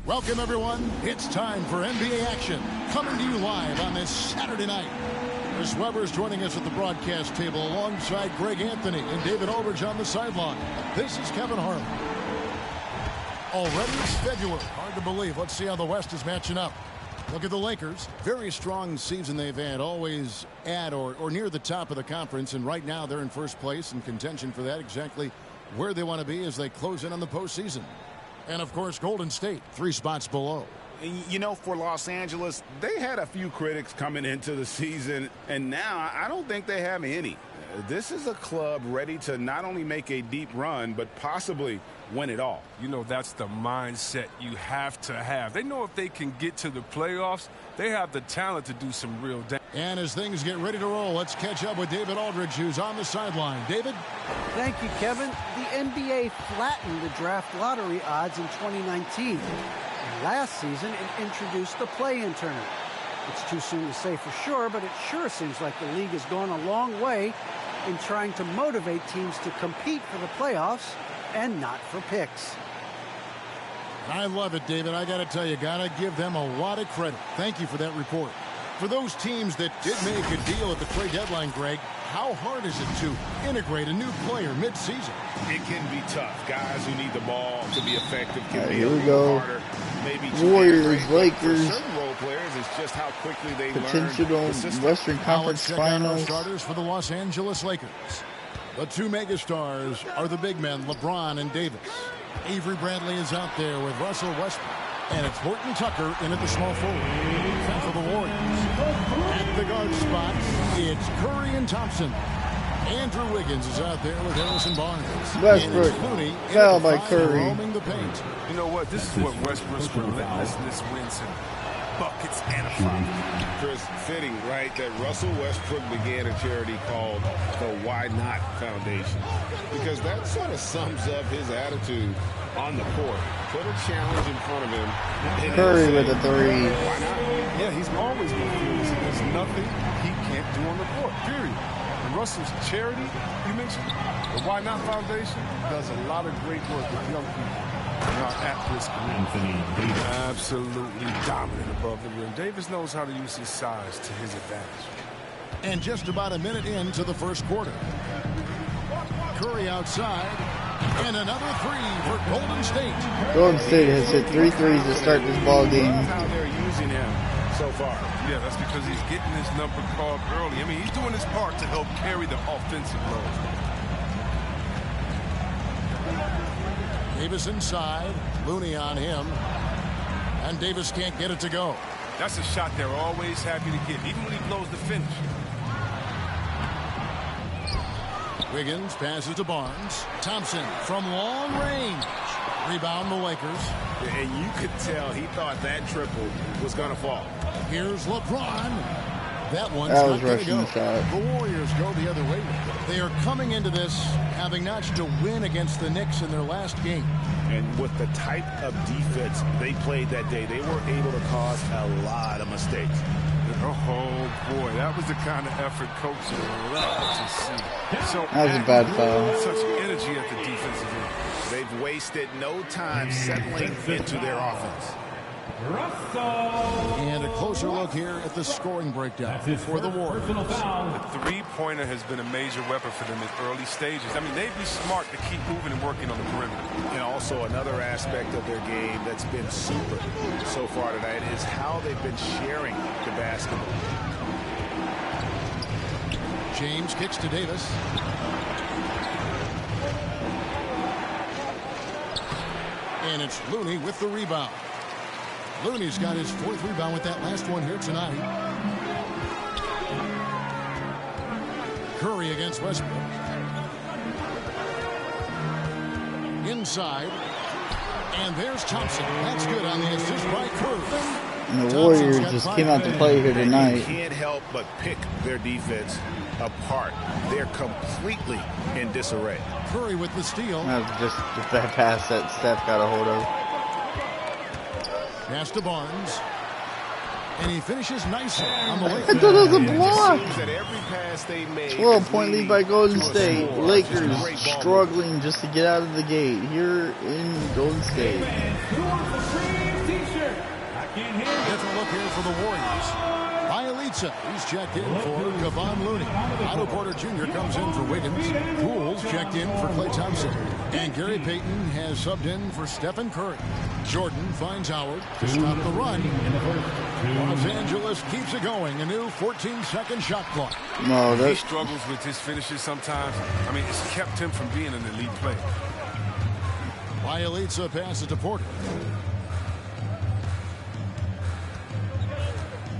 Welcome, everyone. It's time for NBA action, coming to you live on this Saturday night. Chris Webber is joining us at the broadcast table alongside Greg Anthony and David Aldridge on the sideline. This is Kevin Harlan. Already it's February. Hard to believe. Let's see how the West is matching up. Look at the Lakers. Very strong season they've had, always at or near the top of the conference, and right now they're in first place in contention for that, exactly where they want to be as they close in on the postseason. And, of course, Golden State, 3 spots below. You know, for Los Angeles, they had a few critics coming into the season, and now I don't think they have any. This is a club ready to not only make a deep run, but possibly win it all. You know, that's the mindset you have to have. They know if they can get to the playoffs, they have the talent to do some real damage. And as things get ready to roll, let's catch up with David Aldridge, who's on the sideline. David? Thank you, Kevin. The NBA flattened the draft lottery odds in 2019. And last season, it introduced the play-in tournament. It's too soon to say for sure, but it sure seems like the league has gone a long way in trying to motivate teams to compete for the playoffs and not for picks. I love it, David. I got to tell you, got to give them a lot of credit. Thank you for that report. For those teams that did make a deal at the trade deadline, Greg, how hard is it to integrate a new player mid-season? It can be tough. Guys who need the ball to be effective can be here a we little go. harder. Maybe Warriors, Lakers. For certain role players, it's just how quickly they Potential learn the system. Western Now Conference let's check out our Finals. starters for the Los Angeles Lakers. The 2 megastars are the big men, LeBron and Davis. Avery Bradley is out there with Russell Westbrook. And it's Horton Tucker in at the small forward. And for the Warriors, at the guard spot, it's Curry and Thompson. Andrew Wiggins is out there with Harrison Barnes. Westbrook fell by Curry. Roaming the paint. You know what? This is what Westbrook's relentlessness wins him. Buckets and a foul. Chris, fitting, right, that Russell Westbrook began a charity called the Why Not Foundation. Because that sort of sums up his attitude on the court. Put a challenge in front of him. Curry with a 3. Why not? Yeah, he's always been fearless. There's nothing he can't do on the court, period. And Russell's charity, you mentioned, the Why Not Foundation, does a lot of great work with young people. At-risk absolutely dominant above the rim. Davis knows how to use his size to his advantage. And just about a minute into the first quarter. Curry outside. And another 3 for Golden State. Golden State has hit 3 threes to start this ball game. How they're using him so far. Yeah, that's because he's getting his number called early. I mean, he's doing his part to help carry the offensive load. Davis inside. Looney on him. And Davis can't get it to go. That's a shot they're always happy to get, even when he blows the finish. Wiggins passes to Barnes. Thompson from long range. Rebound the Lakers. And you could tell he thought that triple was going to fall. Here's LeBron. That one's That not was going to go. Russian shot. The Warriors go the other way. They are coming into this having notched a win against the Knicks in their last game. And with the type of defense they played that day, they were able to cause a lot of mistakes. Oh, boy, that was the kind of effort coaches love to see. So That was a bad foul. Such energy at the defensive end. They've wasted no time settling into their offense. And a closer look here at the scoring breakdown for the Warriors. The three-pointer has been a major weapon for them in early stages. I mean, they'd be smart to keep moving and working on the perimeter. And also another aspect of their game that's been super so far tonight is how they've been sharing the basketball. James kicks to Davis. And it's Looney with the rebound. Looney's got his 4th rebound with that last one here tonight. Curry against Westbrook. Inside. And there's Thompson. That's good on the assist by Curry. And the Warriors just came out to play here tonight. You can't help but pick their defense apart. They're completely in disarray. Curry with the steal. That was just that pass that Steph got a hold of. Pass to Barnes. And he finishes nicely on the I left. thought it was a block. That every pass they made 12-point lead by Golden State. score. Lakers struggling just to get out of the gate here in Golden State. Different look here for the Warriors. Bielitsa, he's checked in for Kevon Looney. Otto Porter Jr. comes in for Wiggins. Poole's checked in for Klay Thompson. And Gary Payton has subbed in for Stephen Curry. Jordan finds Howard to stop the run. Los Angeles keeps it going. A new 14-second shot clock. No, he struggles with his finishes sometimes. I mean, it's kept him from being an elite player. Bielitsa passes to Porter.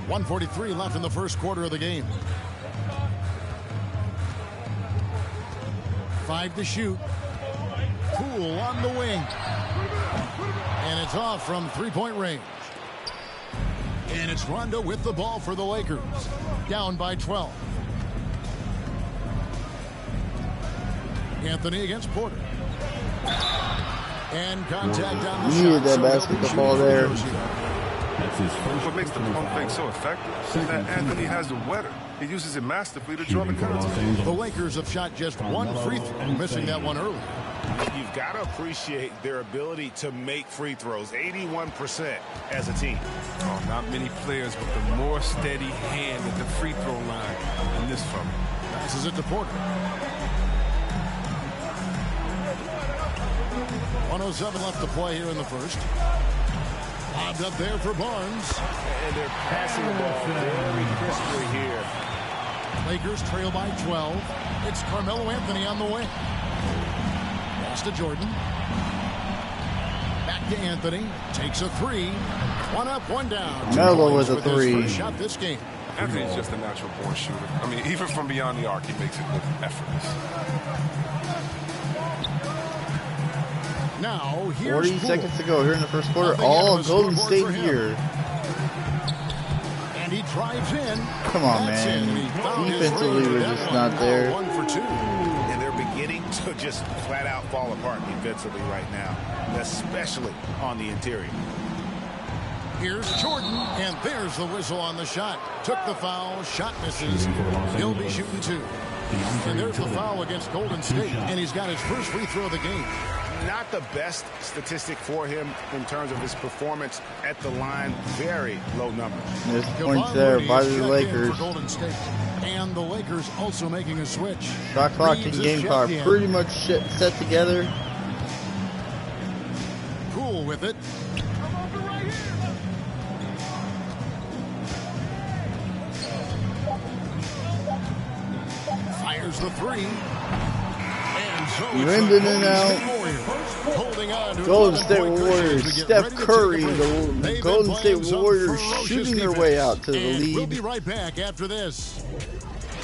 1:43 left in the first quarter of the game. 5 to shoot. Poole on the wing. And it's off from three-point range. And it's Rondo with the ball for the Lakers. Down by 12. Anthony against Porter. And contact on the shot. Needed that basketball there. What makes the pump fake so effective is that Anthony has the weather. He uses it masterfully to draw the penalty. The Lakers have shot just one free throw, missing that one early. You've got to appreciate their ability to make free throws. 81% as a team. Oh, not many players with a more steady hand at the free throw line than this fella. Passes it to Porter. 1:07 left to play here in the first. Bobbed up there for Barnes. And they're passing the ball very crisply here. Lakers trail by 12. It's Carmelo Anthony on the wing. Pass to Jordan. Back to Anthony. Takes a three. One up, one down. Melo with a three. His first shot this game. Anthony's just a natural born shooter. I mean, even from beyond the arc, he makes it look effortless. Now, here's 40 Poole. seconds to go here in the first quarter. All Golden State here. And he drives in. Come on, man. Defensively, we're just not there. 1 for 2. And they're beginning to just flat out fall apart defensively right now, especially on the interior. Here's Jordan, and there's the whistle on the shot. Took the foul, shot misses. He'll be shooting 2. And there's the foul against Golden State, and he's got his first free throw of the game. Not the best statistic for him in terms of his performance at the line. Very low numbers. There's points there by the Lakers. Golden State. And the Lakers also making a switch. Shot clock and game clock pretty much set together. Poole with it. Fires the three. Rendon and out. Golden State Warriors. Steph Curry, the Golden State Warriors shooting their way out to the lead. We'll be right back after this.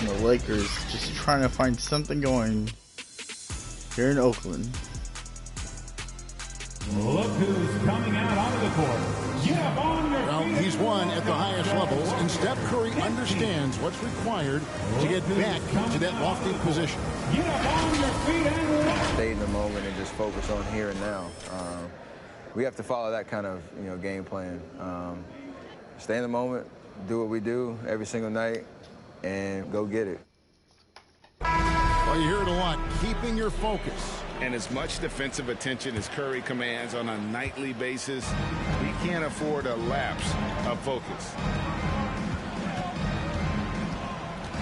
And the Lakers just trying to find something going here in Oakland. Look who's coming out onto the court. Well, he's won at the highest levels, and Steph Curry understands what's required to get back to that lofty position. Stay in the moment and just focus on here and now. We have to follow that kind of game plan. Stay in the moment, do what we do every single night, and go get it. Well, you hear it a lot, keeping your focus. And as much defensive attention as Curry commands on a nightly basis, he can't afford a lapse of focus.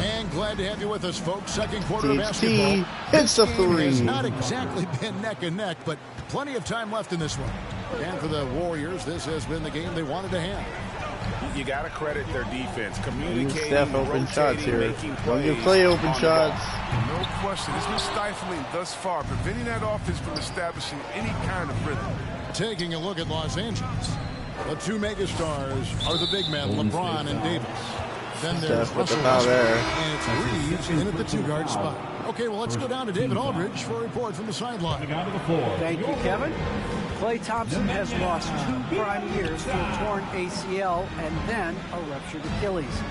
And glad to have you with us, folks. Second quarter THT basketball. hits the This game has three. not exactly been neck and neck, but plenty of time left in this one. And for the Warriors, this has been the game they wanted to have. You got to credit their defense, communicating, Steph open shots here. making Don't give plays Clay open on the shots. No question. It's been stifling thus far, preventing that offense from establishing any kind of rhythm. Taking a look at Los Angeles. The two megastars are the big men, LeBron and Davis. Then there's Steph with the Russell foul Westbrook, there. and it's Reeves in at the two-guard spot. Okay, well, let's go down to David Aldridge for a report from the sideline. Thank you, Kevin. Klay Thompson has lost 2 prime years to a torn ACL and then a ruptured Achilles.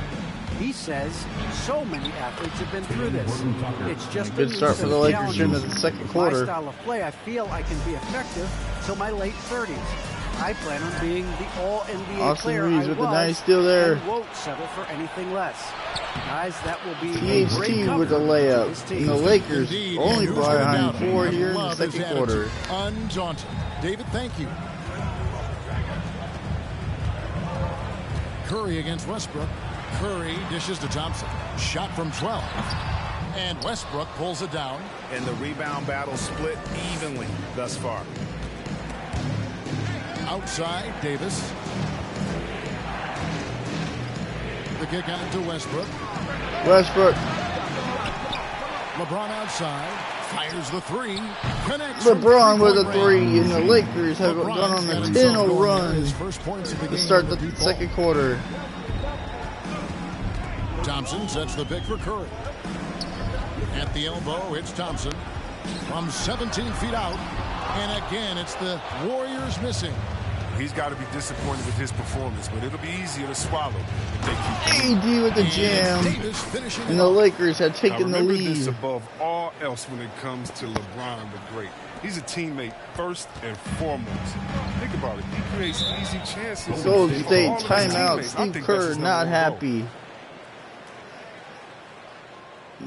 He says so many athletes have been through this. It's just Good start for the Lakers here in the second quarter. My style of play, I feel I can be effective till my late 30s. I plan on being the all-NBA Austin player Reeves I with a was nice steal there. and won't settle for anything less. Guys, that will be a great THT cover with a for layup. his And team. the Lakers Indeed, only and who's brought gonna behind doubt him? 4 I here in the love his second attitude. quarter. Undaunted. David, thank you. Curry against Westbrook. Curry dishes to Thompson. Shot from 12. And Westbrook pulls it down. And the rebound battle split evenly thus far. Outside, Davis. The kick out to Westbrook. Westbrook. LeBron outside. Fires the three. Connects. LeBron with a three, and the Lakers have gone on a 10-0 run to start the second quarter. Thompson sets the pick for Curry. At the elbow, it's Thompson. From 17 feet out. And again, it's the Warriors missing. He's got to be disappointed with his performance, but it'll be easier to swallow if they keep AD with the jam, and the Lakers have taken the lead. This above all else when it comes to LeBron the Great. He's a teammate first and foremost. Think about it. He creates easy chances. Golden State timeout. Steve Kerr not happy.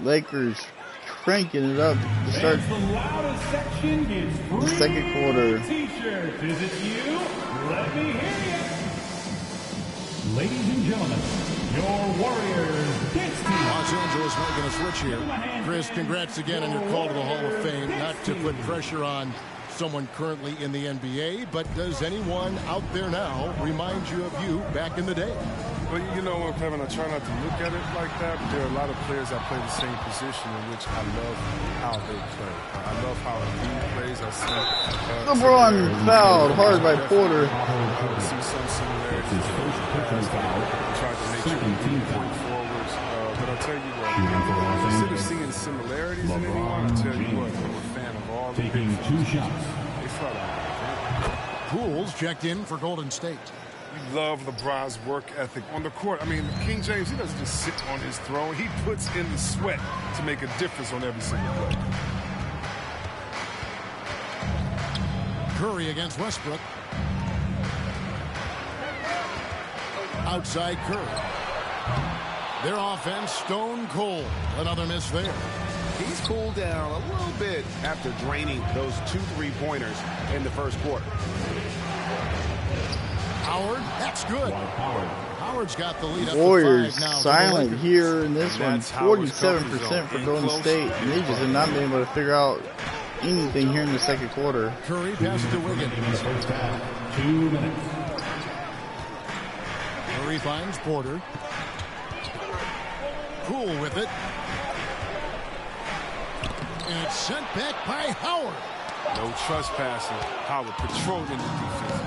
Lakers cranking it up to start the second quarter. T-shirt, is it you? Let me hear you. Ladies and gentlemen, your Warriors dance team. Los Angeles making a switch here. Chris, congrats again on your call to the Hall of Fame. Not to put pressure on someone currently in the NBA, but does anyone out there now remind you of you back in the day? Well, you know what, Kevin, I try not to look at it like that, but there are a lot of players that play the same position in which I love how they play. I love how he plays. I see LeBron fouled hard by Porter. I see some similarities. Tried to make sure we point forwards. But I'll tell you what, instead of seeing similarities in anyone, I'll tell you what, I'm a fan of all the taking two shots. They flat out. Pools checked in for Golden State. We love LeBron's work ethic on the court. I mean, King James, he doesn't just sit on his throne. He puts in the sweat to make a difference on every single play. Curry against Westbrook. Outside Curry. Their offense stone cold. Another miss there. He's cooled down a little bit after draining those 2 3-pointers in the first quarter. Howard, that's good. Howard's got the lead up Warriors to 5 now. silent here in this one. 47% for Golden State, and they just have not been able to figure out anything here in the second quarter. Curry passes to Wiggins. 2 minutes. Curry finds Porter. Cool with it. And it's sent back by Howard. No trespassing. Howard patrolling the defense.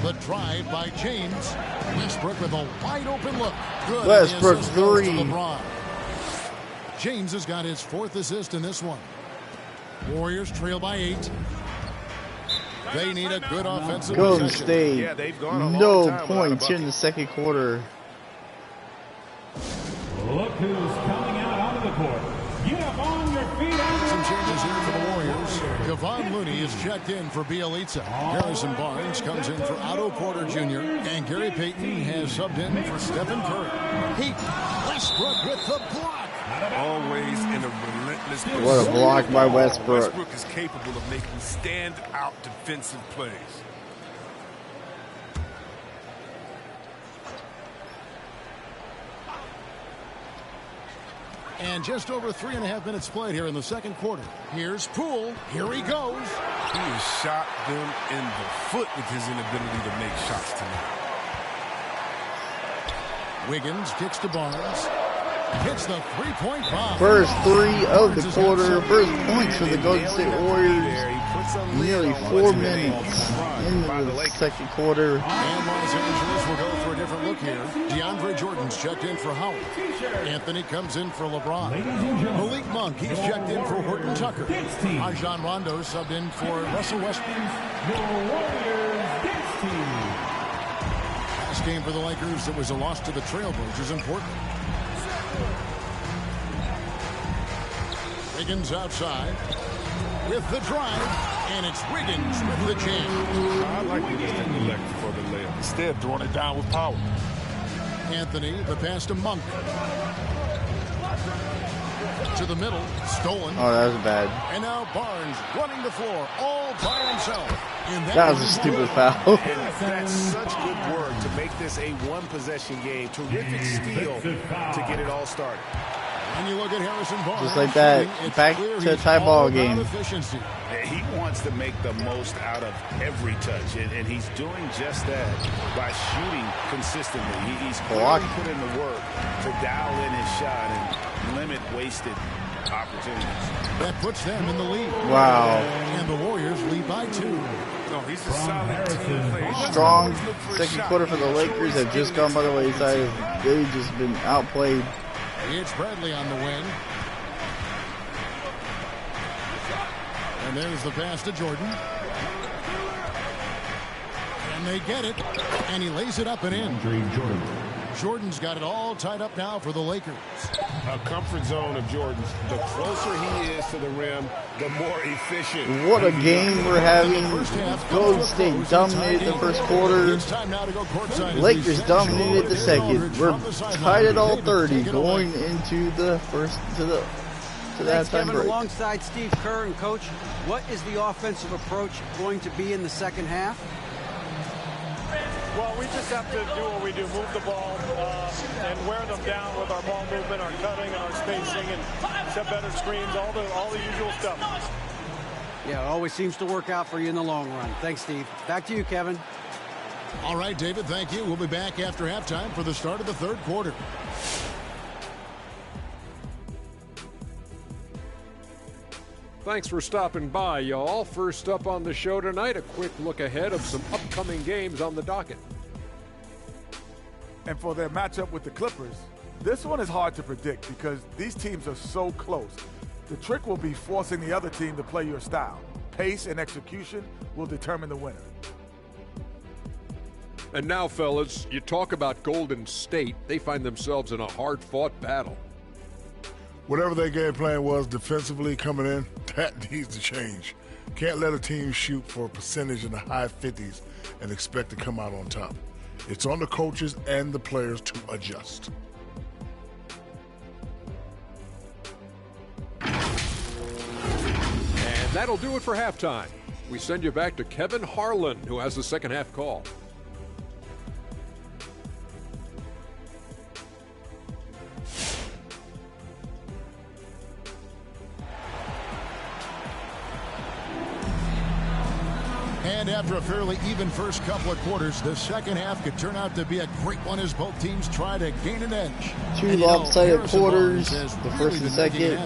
The drive by James. Westbrook with a wide open look. Good. Westbrook three. James has got his 4th assist in this one. Warriors trail by 8. They need a good offensive Golden possession. State. Yeah, they've gone a long no time points in the second quarter. Look who's coming out onto the court. Get up on your feet. Some changes here for the Warriors. Kevon Looney is checked in for Bielitsa. Harrison Barnes comes in for Otto Porter Jr. And Gary Payton has subbed in for Stephen Curry. Westbrook with the block. Always in a relentless pursuit. What a block by Westbrook. Westbrook is capable of making stand-out defensive plays. And just over 3.5 minutes played here in the second quarter. Here's Poole. Here he goes. He has shot them in the foot with his inability to make shots tonight. Wiggins kicks to Barnes. Hits the three-point bomb. First 3 of the quarter. First points for the Golden State Warriors. Nearly 4 minutes into the second quarter. And Los Angeles will go for a different look here. DeAndre Jordan's checked in for Howard. Anthony comes in for LeBron. Malik Monk, he's checked in for Horton Tucker. Rajon Rondo subbed in for Russell Westbrook. Last game for the Lakers, it was a loss to the Trailblazers, important. Wiggins outside with the drive. And it's Wiggins with the jam. I like Wiggins to elect for the layup instead of throwing it down with power. Anthony, the pass to Monk. To the middle, stolen. Oh, that was bad. And now Barnes running the floor all by himself. That was a stupid foul. That's such good work to make this a one-possession game. Terrific steal to get it all started. And you look at Harrison Barnes. Just like that, back to a tie ball game. He wants to make the most out of every touch, and he's doing just that by shooting consistently. He's clearly put in the work to dial in his shot and limit wasted opportunities. That puts them in the lead. Wow. And the Warriors lead by 2. No, he's a solid team player. Strong second quarter for the Lakers have just gone by the wayside. They've just been outplayed. It's Bradley on the wing. And there's the pass to Jordan. And they get it. And he lays it up and in. Jordan's got it all tied up now for the Lakers. A comfort zone of Jordan's. The closer he is to the rim, the more efficient. What a game we're having. Golden State dominated the first quarter. Lakers dominated the second. We're tied at all 30 going into the first to the halftime Kevin, break. alongside Steve Kerr and Coach, what is the offensive approach going to be in the second half? Well, we just have to do what we do, move the ball and wear them down with our ball movement, our cutting, and our spacing, and set better screens, all the usual stuff. Yeah, it always seems to work out for you in the long run. Thanks, Steve. Back to you, Kevin. All right, David, thank you. We'll be back after halftime for the start of the third quarter. Thanks for stopping by, y'all. First up on the show tonight, a quick look ahead of some upcoming games on the docket. And for their matchup with the Clippers, this one is hard to predict because these teams are so close. The trick will be forcing the other team to play your style. Pace and execution will determine the winner. And now, fellas, you talk about Golden State. They find themselves in a hard-fought battle. Whatever their game plan was defensively coming in, that needs to change. Can't let a team shoot for a percentage in the high 50s and expect to come out on top. It's on the coaches and the players to adjust. And that'll do it for halftime. We send you back to Kevin Harlan, who has the second half call. And after a fairly even first couple of quarters, the second half could turn out to be a great one as both teams try to gain an edge. Two lopsided quarters, the first and second.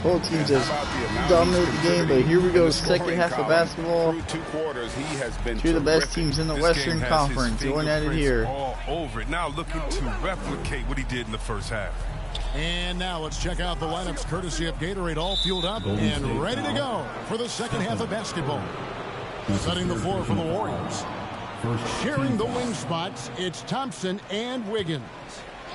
Both teams have dominated the game, but here we go, second half of basketball. Two of the best teams in the Western Conference going at it here. All over it. Now looking to replicate what he did in the first half. And now let's check out the lineups courtesy of Gatorade, all fueled up and ready to go for the second half of basketball. Setting the floor for the Warriors. Sharing the wing spots, it's Thompson and Wiggins.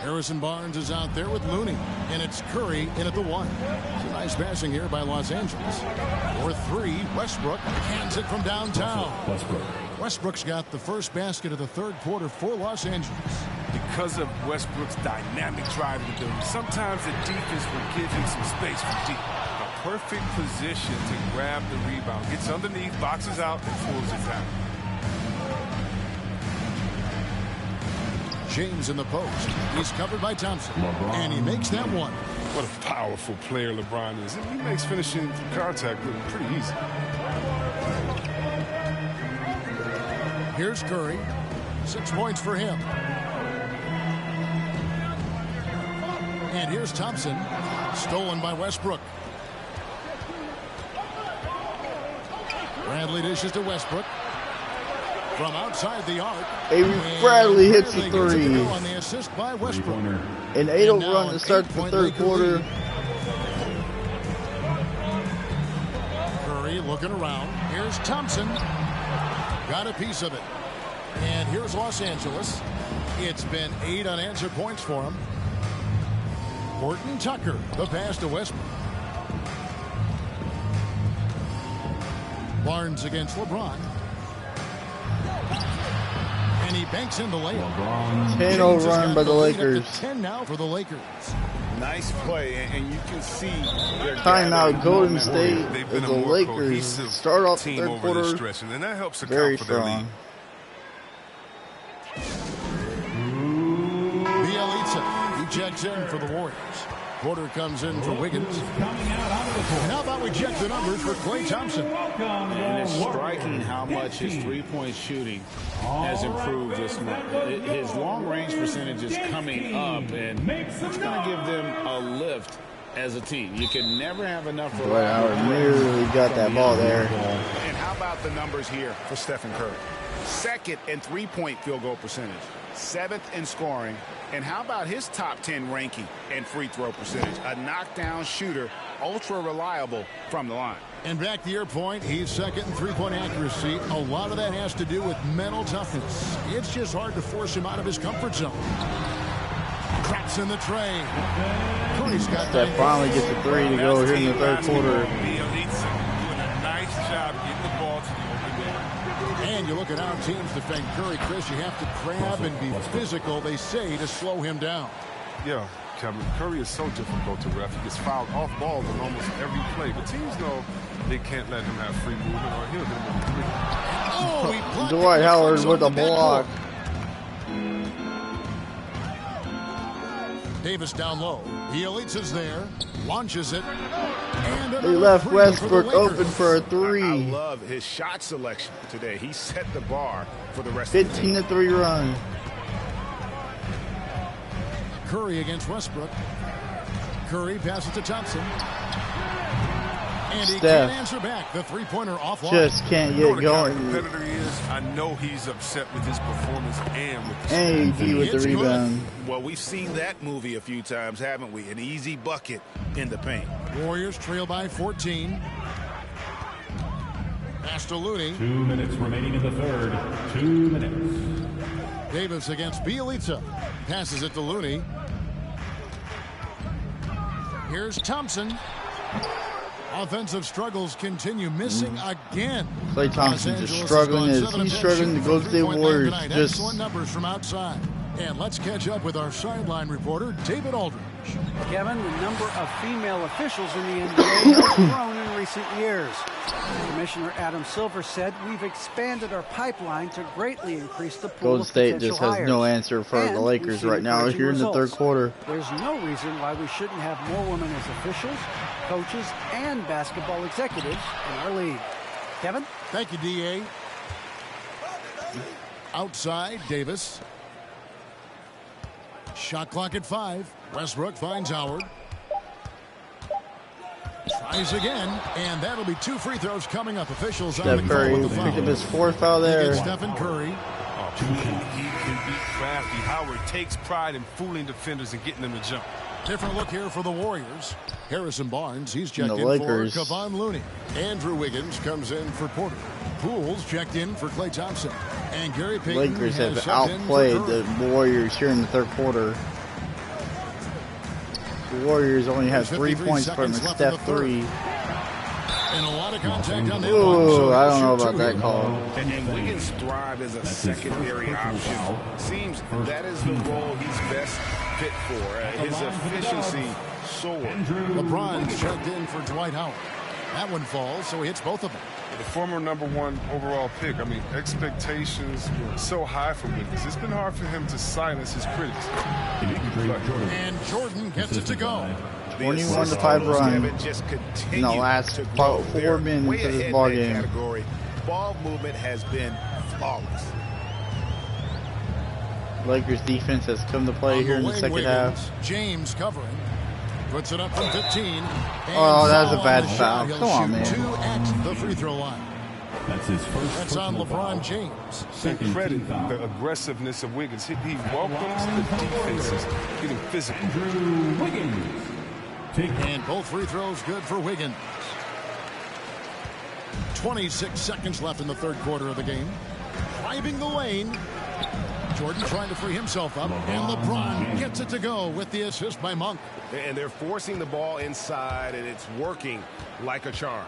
Harrison Barnes is out there with Looney, and it's Curry in at the 1. It's a nice passing here by Los Angeles. For 3, Westbrook hands it from downtown. Westbrook's got the first basket of the third quarter for Los Angeles. Because of Westbrook's dynamic driving ability, sometimes the defense will give him some space from deep. Perfect position to grab the rebound. Gets underneath, boxes out, and pulls it down. James in the post. He's covered by Thompson. And he makes that one. What a powerful player LeBron is. He makes finishing through contact look pretty easy. Here's Curry. 6 points for him. And here's Thompson. Stolen by Westbrook. Bradley dishes to Westbrook. From outside the arc. Avery Bradley hits the 3. On the assist by Westbrook. An 8-0 run to start the third quarter. Curry looking around. Here's Thompson. Got a piece of it. And here's Los Angeles. It's been 8 unanswered points for him. Horton Tucker, the pass to Westbrook. Barnes against LeBron. And he banks in the layup. 10-0 run by the Lakers. 10 now for the Lakers. Nice play, and you can see their timeout Golden State as the Lakers cohesive start off the team third over quarter this stretch, and that helps very account for their lead. strong. Bielitsa, he checks in for the Warriors. Porter comes in for Wiggins. And how about we check the numbers for Klay Thompson? And it's striking how much his three-point shooting has improved this month. His long-range percentage is coming up, and it's going to give them a lift as a team. You can never have enough. Dwight Howard nearly got that ball there. And how about the numbers here for Stephen Curry? Second in three-point field goal percentage, 7th in scoring, and how about his top 10 ranking and free throw percentage? A knockdown shooter, ultra reliable from the line. And back to your point, he's second in three-point accuracy. A lot of that has to do with mental toughness. It's just hard to force him out of his comfort zone. Drops in the tray. Curry's got Steph finally gets a three to go here in the third quarter. Bielitsa doing a nice job getting the ball to the open man. And you look at how teams defend Curry, Chris, you have to grab and be physical, they say, to slow him down. Yeah, Kevin, Curry is so difficult to ref. He gets fouled off ball in almost every play. But teams know they can't let him have free movement or he'll hit him with a three. Oh, Dwight Howard with a block. Davis down low. Bielitsa's there. Launches it. And He left Westbrook open for a three. I love his shot selection today. He set the bar for the rest of the team. 15-3 run. Curry against Westbrook. Curry passes to Thompson. And he Steph can't answer back. The three-pointer offline. just can't You know get what the kind of going. competitor he is? I know he's upset with his performance and with the And he with the It's rebound. Well, we've seen that movie a few times, haven't we? An easy bucket in the paint. Warriors trail by 14. Pass to Looney. 2 minutes remaining in the third. 2 minutes. Davis against Bielitsa. Passes it to Looney. Here's Thompson. Offensive struggles continue, missing again. Klay Thompson Los just Angeles struggling has as gone 7 he's of 10 struggling. The shooting Golden from State three-point land Warriors tonight. just Excellent numbers from outside. And let's catch up with our sideline reporter, David Aldridge. Kevin, the number of female officials in the NBA has grown in recent years. Commissioner Adam Silver said, "We've expanded our pipeline to greatly increase the pool Golden of State potential just has hires. no answer for And the we've Lakers seen right now encouraging here in the third results. quarter. There's no reason why we shouldn't have more women as officials, coaches, and basketball executives in our league." Kevin? Thank you, D.A. Outside, Davis. Shot clock at 5. Westbrook finds Howard. Tries again, and that'll be 2 free throws coming up. Officials on the Steph call Curry with the picked up foul. his fourth foul there. Stephen Curry. He can be crafty. Howard takes pride in fooling defenders and getting them to jump. Different look here for the Warriors. Harrison Barnes, he's checked And in the Lakers. for Kevon Looney. Andrew Wiggins comes in for Porter. Pools checked in for Klay Thompson. And Gary Payton Lakers have has subbed in for outplayed Curry. the Warriors here in the third quarter. The Warriors only have 3 points from the Steph three. And a lot of contact on the Ooh, I don't know about that call. And Wiggins thrive as a secondary option. Seems that is the role he's best fit for. His efficiency soared. LeBron checked in for Dwight Howard. That one falls, so he hits both of them. The former #1 overall pick, I mean, expectations were so high for Wiggins. It's been hard for him to silence his critics. And Jordan gets it to go. 21-5 run just in the last 4 minutes of this ball game. Category. Ball movement has been flawless. Lakers defense has come to play here in the second half. James covering. Puts it up from 15. Oh, that was a bad on the foul. shot. Come on, He'll man. shoot 2 at the free throw line. That's his first. That's on LeBron James. And credit the aggressiveness of Wiggins. He welcomes the defenses getting physical. Andrew Wiggins. And both free throws good for Wiggins. 26 seconds left in the third quarter of the game. Driving the lane. Jordan trying to free himself up. And LeBron gets it to go with the assist by Monk. And they're forcing the ball inside, and it's working like a charm.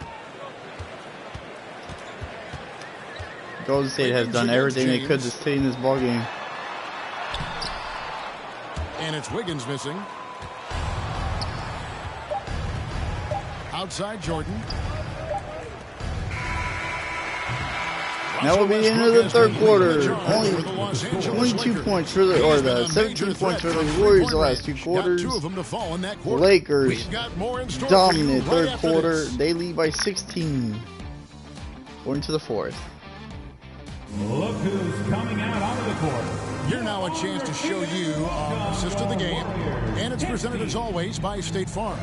Golden State has done everything they could to stay in this ball game. And it's Wiggins missing. Outside Jordan. Now we'll be into the third quarter. Only 22 points for the 17 points for the Warriors the last two quarters. The Lakers dominant third quarter. They lead by 16. Going to the fourth. Look who's coming out onto the court. Here now a chance to show you our assist of the game. And it's presented as always by State Farm.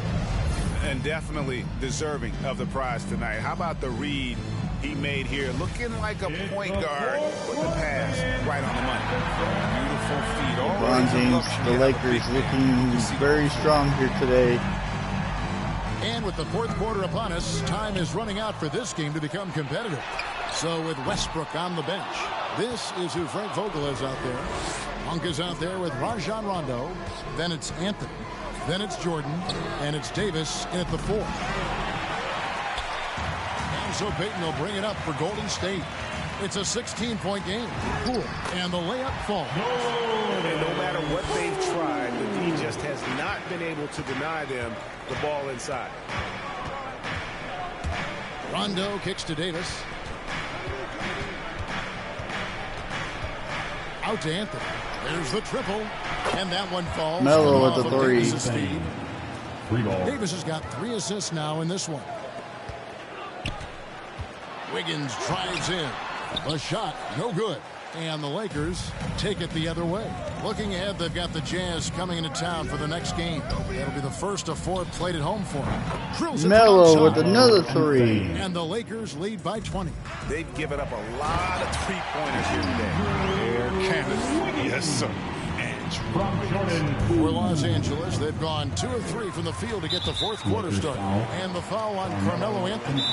And definitely deserving of the prize tonight. How about the read he made here? Looking like a point guard with the pass right on the money. LeBron James, the Lakers looking very strong here today. And with the fourth quarter upon us, time is running out for this game to become competitive. So with Westbrook on the bench, this is who Frank Vogel is out there. Monk is out there with Rajon Rondo. Then it's Anthony. Then it's Jordan, and it's Davis in at the fourth. And so Payton will bring it up for Golden State. It's a 16-point game. Cool. And the layup falls. And no matter what they've tried, the D just has not been able to deny them the ball inside. Rondo kicks to Davis. Out to Anthony. There's the triple. And that one falls. Melo with the three. Davis has got 3 assists now in this one. Wiggins drives in. A shot, no good. And the Lakers take it the other way. Looking ahead, they've got the Jazz coming into town for the next game. That'll be the first of 4 played at home for them. Melo with another 3. And the Lakers lead by 20. They've given up a lot of three-pointers here today. Air cannon. Yes, sir. For Los Angeles, they've gone 2 of 3 from the field to get the fourth quarter started. And the foul on Carmelo Anthony.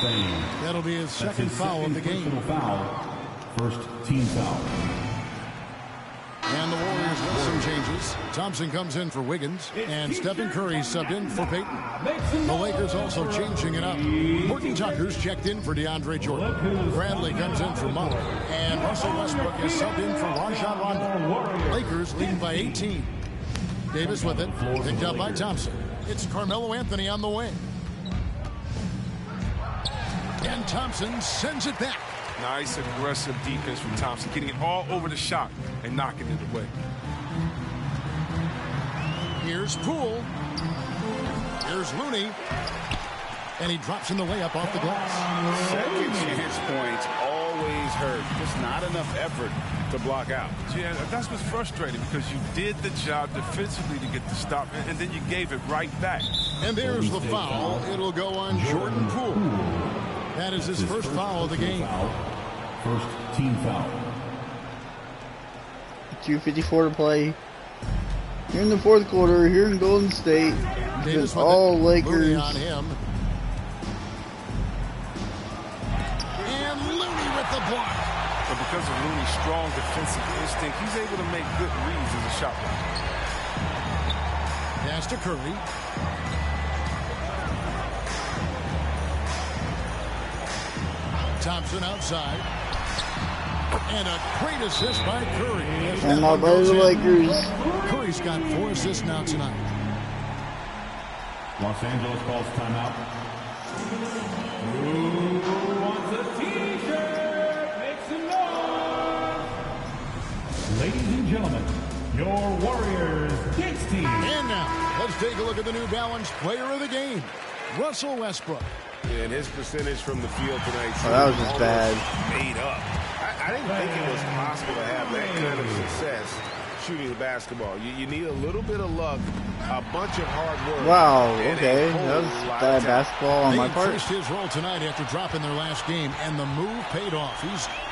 That'll be his second foul of the game. First team foul. And the Warriors with some changes. Thompson comes in for Wiggins, and Stephen Curry subbed in for Payton. The Lakers also changing it up. Horton Tucker's checked in for DeAndre Jordan. Bradley comes in for Monk, and Russell Westbrook is subbed in for Rajon Rondo. Lakers leading by 18. Davis with it, picked up by Thompson. It's Carmelo Anthony on the wing. And Thompson sends it back. Nice aggressive defense from Thompson, getting it all over the shot and knocking it away. Here's Poole. Here's Looney. And he drops in the layup off the glass. Second chance points always hurt. Just not enough effort to block out. Yeah, that's what's frustrating because you did the job defensively to get the stop, and then you gave it right back. And there's the foul. It'll go on Jordan Poole. That is his first foul of the game. First team foul. 2:54 to play. Here in the fourth quarter, here in Golden State, it's all Lakers. On him. And Looney with the block. But because of Looney's strong defensive instinct, he's able to make good reads as a shot blocker. Pass to Curry. Thompson outside. And a great assist by Curry. And now by the Lakers. Curry's got 4 assists now tonight. Los Angeles calls timeout. Who wants a t-shirt? Make some noise. Ladies and gentlemen, your Warriors Knicks team. And now, let's take a look at the New Balance player of the game, Russell Westbrook. And his percentage from the field tonight. Oh, that was just bad. Made up. I didn't think it was possible to have that kind of success shooting the basketball. You need a little bit of luck, a bunch of hard work. Wow, okay. That was bad basketball on my part. They increased his role tonight after dropping their last game, and the move paid off.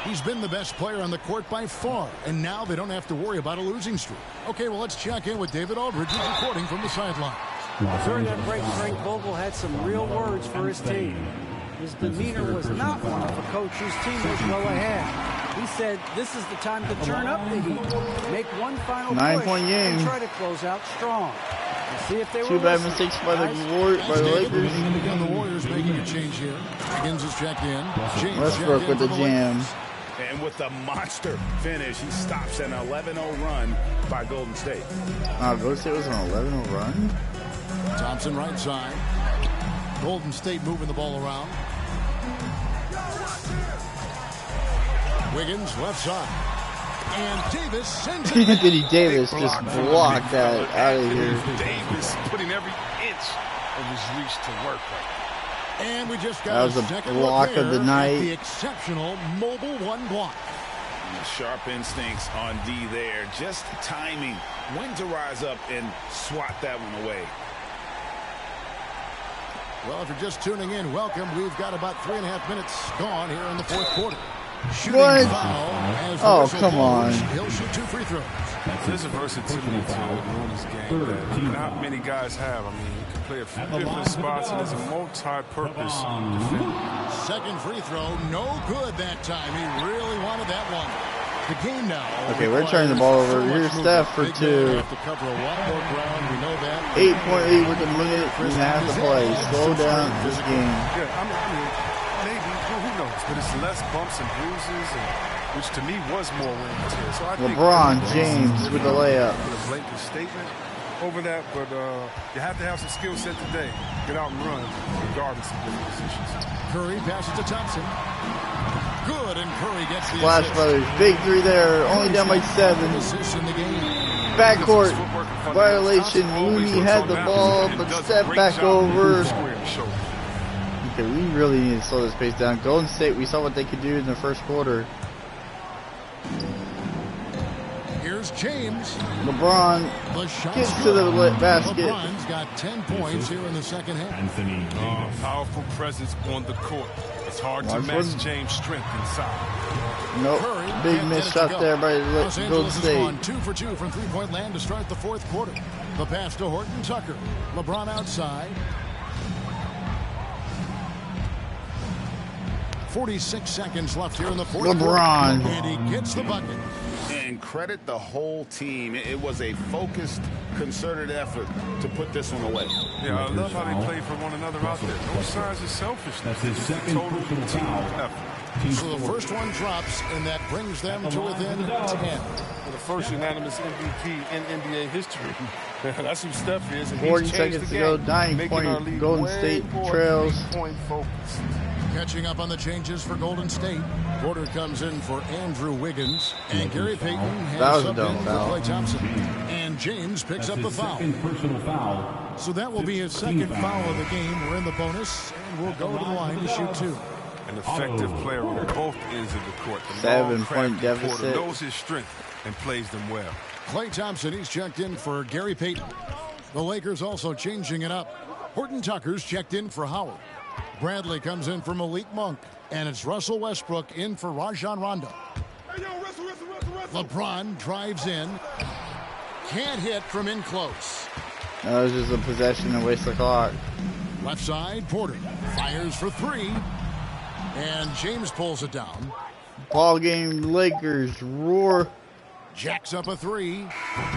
He's been the best player on the court by far, and now they don't have to worry about a losing streak. Okay, well, let's check in with David Aldridge, who's reporting from the sideline. During that break, Frank Vogel had some real words for his team. His demeanor was not one of a coach whose team was well ahead. He said, this is the time to turn up the heat, make one final 9-point game. And try to close out strong. We'll see if they Two bad mistakes by the Lakers. And the Warriors making a change here. Wiggins is checked in. Westbrook with the jam. And with the monster finish, he stops an 11-0 run by Golden State. Golden State was on an 11-0 run? Thompson right side. Golden State moving the ball around. Wiggins left side. And Davis sends it. Anthony Davis just blocked that out of here. Davis putting every inch of his reach to work right. And we just got that was a block of the night. The exceptional mobile one block. Sharp instincts on D there. Just timing when to rise up and swat that one away. Well, if you're just tuning in, welcome. We've got about 3.5 minutes gone here in the fourth quarter. Shooting what? Foul as oh, come on. He'll shoot 2 free throws. There's a versatility to this game that not many guys have. I mean, you can play a few different spots, and there's a multi-purpose defender. Second free throw, no good that time. He really wanted that one. The game now. Okay, we're turning the ball over. Here's Steph for 2. 8.8 with a minute and a half to play. Slow down this game. Yeah, I mean, maybe, who knows? But it's less bumps and bruises, which to me was more wear and tear. So I LeBron James with the layup. With a blanket statement over that, but you have to have some skill set today. Get out and run, regardless of different positions. Curry passes to Thompson. Good, and Curry gets the Splash Brothers, big 3 there, only down by 7. Backcourt violation. Looney had the ball, but stepped back over. Okay, we really need to slow this pace down. Golden State, we saw what they could do in the first quarter. Here's James. LeBron gets to the basket. LeBron's got 10 points here in the second half. Powerful presence on the court. It's hard to match James' strength inside. Nope. Big miss shot there by Golden State. 2 for 2 from three-point land to start the fourth quarter. The pass to Horton Tucker. LeBron outside. 46 seconds left here in the fourth LeBron. quarter. And he gets the bucket. And credit the whole team. It was a focused, concerted effort to put this one away. Yeah, I love how they play for one another out there. No signs of selfishness. That's his second total personal team foul. effort. So the first one drops, and that brings them to within 10. For the first unanimous MVP in NBA history. That's who Steph is. And 40 he's changed seconds the to go. game, 9-point Golden State trails. Point focus. Catching up on the changes for Golden State. Porter comes in for Andrew Wiggins. And Gary Payton has subbed in for Klay Thompson. And James picks up the foul. Personal foul. So that will be his second foul of the game. We're in the bonus, and we'll go to the line to shoot 2. An effective player on both ends of the court. The 7-point deficit. Porter knows his strength and plays them well. Klay Thompson, he's checked in for Gary Payton. The Lakers also changing it up. Horton Tucker's checked in for Howard. Bradley comes in for Malik Monk. And it's Russell Westbrook in for Rajon Rondo. LeBron drives in. Can't hit from in close. That was just a possession and waste of clock. Left side, Porter fires for 3. And James pulls it down. Ball game, Lakers roar. Jacks up a 3.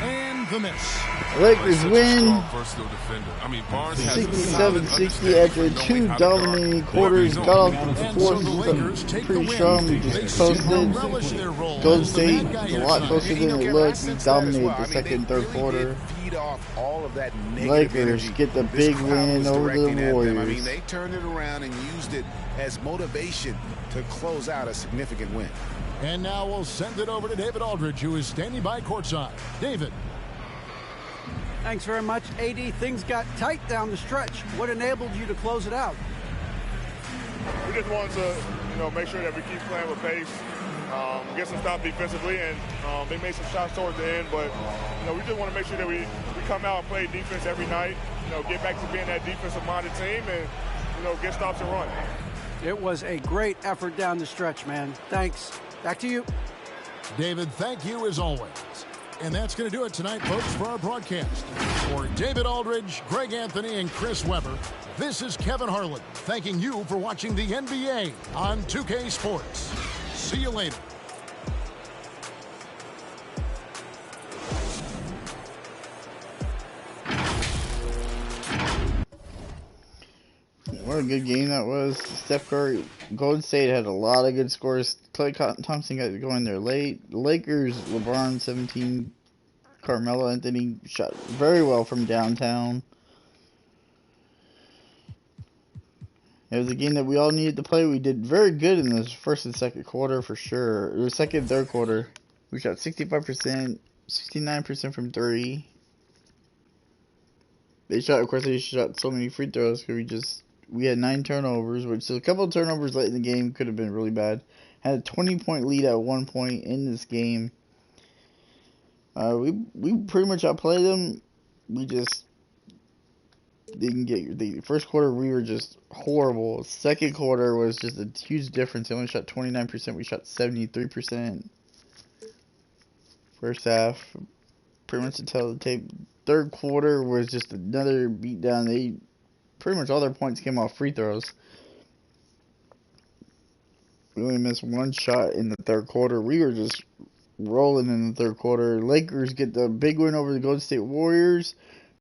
And the miss. Lakers win. Versatile defender. I mean, Barnes 67-60 after 2 dominating quarters. Got off the forces pretty strong. We just posted. Golden State is a lot closer than it looked. We dominated the second and third quarter. Lakers get the big win over the Warriors. I mean, they turned it around and used it as motivation to close out a significant win. And now we'll send it over to David Aldridge, who is standing by courtside. David. Thanks very much, AD. Things got tight down the stretch. What enabled you to close it out? We just wanted to, make sure that we keep playing with pace, get some stops defensively, and they made some shots towards the end. But we just want to make sure that we come out and play defense every night. Get back to being that defensive-minded team, and get stops and run. It was a great effort down the stretch, man. Thanks. Back to you. David, thank you as always. And that's going to do it tonight, folks, for our broadcast. For David Aldridge, Greg Anthony, and Chris Webber, this is Kevin Harlan thanking you for watching the NBA on 2K Sports. See you later. What a good game that was. Steph Curry, Golden State had a lot of good scores. Klay Thompson got going there late. Lakers, LeBron 17. Carmelo Anthony shot very well from downtown. It was a game that we all needed to play. We did very good in the first and second quarter for sure. The second and third quarter, we shot 65%, 69% from three. They shot so many free throws because we had 9 turnovers, which a couple of turnovers late in the game could have been really bad. Had a 20-point lead at one point in this game. We pretty much outplayed them. We just didn't get the first quarter. We were just horrible. Second quarter was just a huge difference. They only shot 29%. We shot 73%. First half, pretty much to tell the tape. Third quarter was just another beatdown. They pretty much all their points came off free throws. We only missed one shot in the third quarter. We were just rolling in the third quarter. Lakers get the big win over the Golden State Warriors.